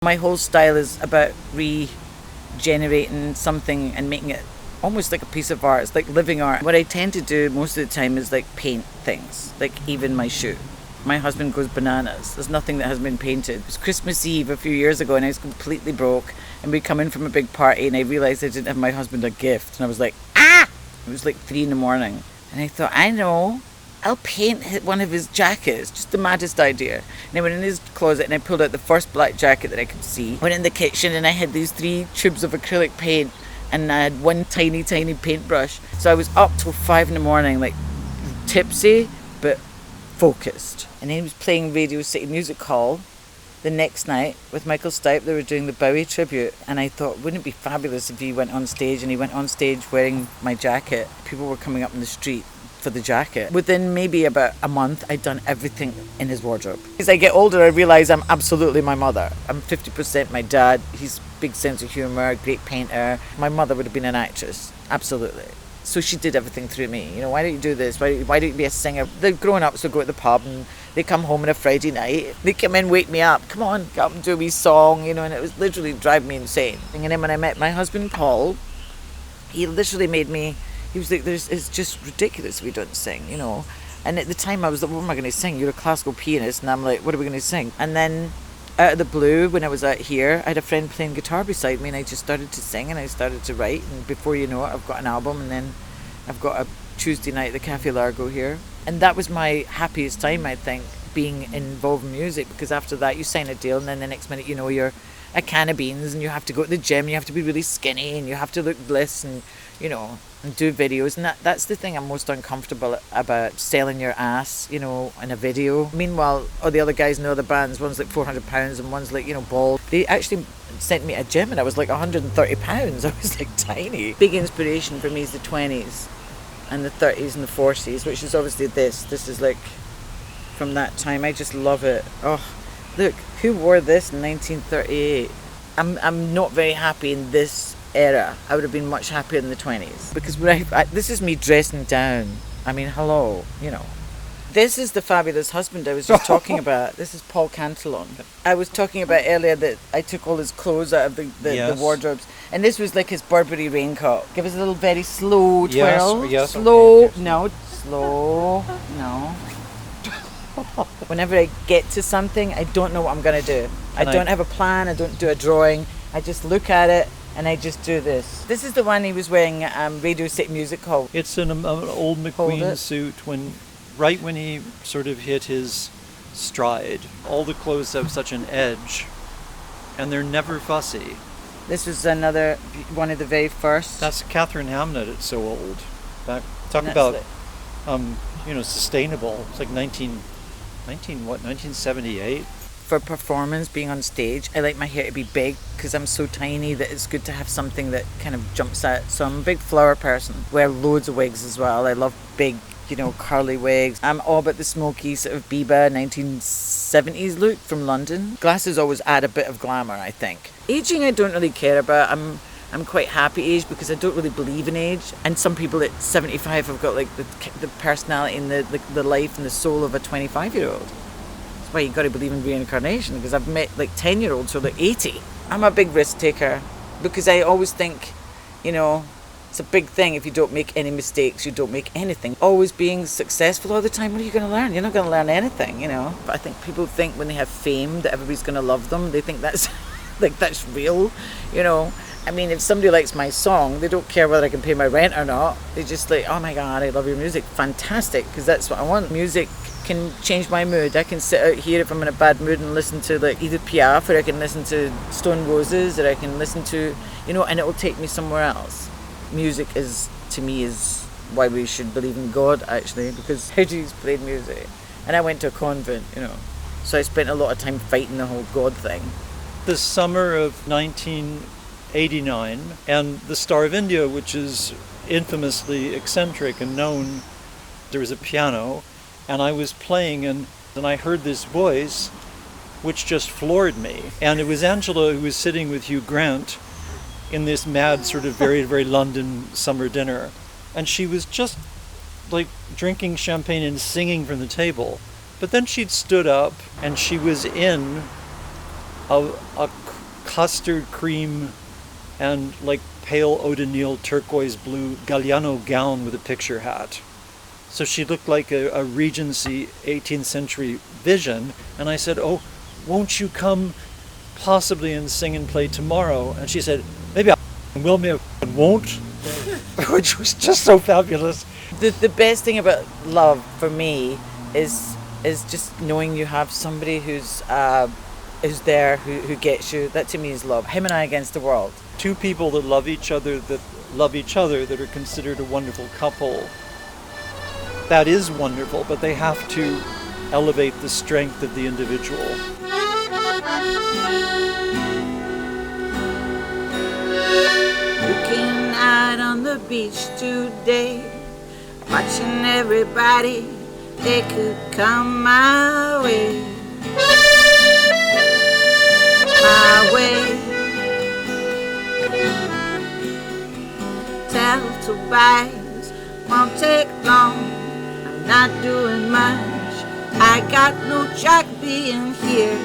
My whole style is about regenerating something and making it almost like a piece of art. It's like living art. What I tend to do most of the time is like paint things, like even my shoe. My husband goes bananas. There's nothing that hasn't been painted. It was Christmas Eve a few years ago and I was completely broke, and we'd come in from a big party and I realised I didn't have my husband a gift, and I was like, ah! It was like 3 a.m. and I thought, I know, I'll paint one of his jackets. Just the maddest idea. And I went in his closet and I pulled out the first black jacket that I could see. Went in the kitchen and I had these 3 tubes of acrylic paint and I had one tiny paintbrush. So I was up till 5 a.m, like tipsy but focused. And then he was playing Radio City Music Hall the next night with Michael Stipe. They were doing the Bowie tribute, and I thought, wouldn't it be fabulous if he went on stage? And he went on stage wearing my jacket. People were coming up in the street for the jacket. Within maybe about a month, I'd done everything in his wardrobe. As I get older, I realise I'm absolutely my mother. I'm 50% my dad. He's big sense of humour, great painter. My mother would have been an actress, absolutely. So she did everything through me. You know, why don't you do this? Why don't you be a singer? The grown-ups would go to the pub and they come home on a Friday night. They come in, wake me up. Come on, get up and do a wee song, you know, and it was literally driving me insane. And then when I met my husband, Paul, he literally made me, he was like, it's just ridiculous we don't sing, you know. And at the time I was like, what am I going to sing? You're a classical pianist. And I'm like, what are we going to sing? And then out of the blue, when I was out here, I had a friend playing guitar beside me and I just started to sing and I started to write. And before you know it, I've got an album, and then I've got a Tuesday night at the Café Largo here. And that was my happiest time, I think, being involved in music, because after that you sign a deal and then the next minute, you know, you're a can of beans and you have to go to the gym, you have to be really skinny and you have to look bliss and, you know, and do videos. And that's the thing I'm most uncomfortable about, selling your ass, you know, in a video. Meanwhile, all the other guys in the other bands, one's like 400 pounds and one's like, you know, bald. They actually sent me a gym and I was like 130 pounds. I was like tiny. Big inspiration for me is the 20s and the 30s and the 40s, which is obviously this is like from that time. I just love it. Oh, look, who wore this in 1938? I'm not very happy in this era. I would have been much happier in the 20s, because this is me dressing down. I mean, hello, you know. This is the fabulous husband I was just talking about. This is Paul Cantelon. I was talking about earlier that I took all his clothes out of the wardrobes. And this was like his Burberry raincoat. Give us a little very slow twirl. Yes. Slow. Okay. No. Slow. No. Whenever I get to something, I don't know what I'm going to do. I don't have a plan. I don't do a drawing. I just look at it and I just do this. This is the one he was wearing at Radio City Music Hall. It's an old McQueen suit right when he sort of hit his stride. All the clothes have such an edge, and they're never fussy. This was another one of the very first. That's Catherine Hamnett. It's so old. Talk about sustainable. It's like 1978. For performance, being on stage, I like my hair to be big because I'm so tiny that it's good to have something that kind of jumps out. So I'm a big flower person. Wear loads of wigs as well. I love big, curly wigs. I'm all about the smoky sort of Biba 1970s look from London. Glasses always add a bit of glamour, I think. Aging I don't really care about. I'm quite happy age because I don't really believe in age. And some people at 75 have got like the personality and the life and the soul of a 25-year-old. That's why you got to believe in reincarnation, because I've met like 10-year-olds who are like 80. I'm a big risk taker because I always think, it's a big thing. If you don't make any mistakes, you don't make anything. Always being successful all the time, what are you going to learn? You're not going to learn anything, But I think people think when they have fame that everybody's going to love them. They think that's like that's real, I mean, if somebody likes my song, they don't care whether I can pay my rent or not. They just like, oh my God, I love your music. Fantastic, because that's what I want. Music can change my mood. I can sit out here if I'm in a bad mood and listen to like either Piaf, or I can listen to Stone Roses, or I can listen to, and it will take me somewhere else. Music to me is why we should believe in God, actually, because how do you explain music? And I went to a convent, so I spent a lot of time fighting the whole God thing. The summer of 1989, and the Star of India, which is infamously eccentric and known, there was a piano, and I was playing, and I heard this voice, which just floored me. And it was Angela who was sitting with Hugh Grant in this mad sort of very, very London summer dinner. And she was just like drinking champagne and singing from the table. But then she'd stood up and she was in a custard cream and like pale eau de Nil turquoise blue Galliano gown with a picture hat. So she looked like a Regency 18th century vision. And I said, oh, won't you come possibly and sing and play tomorrow? And she said, maybe I will, maybe I won't, which was just so fabulous. The best thing about love for me is just knowing you have somebody who's there, who gets you. That to me is love. Him and I against the world. Two people that love each other, that are considered a wonderful couple. That is wonderful, but they have to elevate the strength of the individual. Looking out on the beach today, watching everybody, they could come my way. My way. Tell Tobias, won't take long. I'm not doing much. I got no track being here.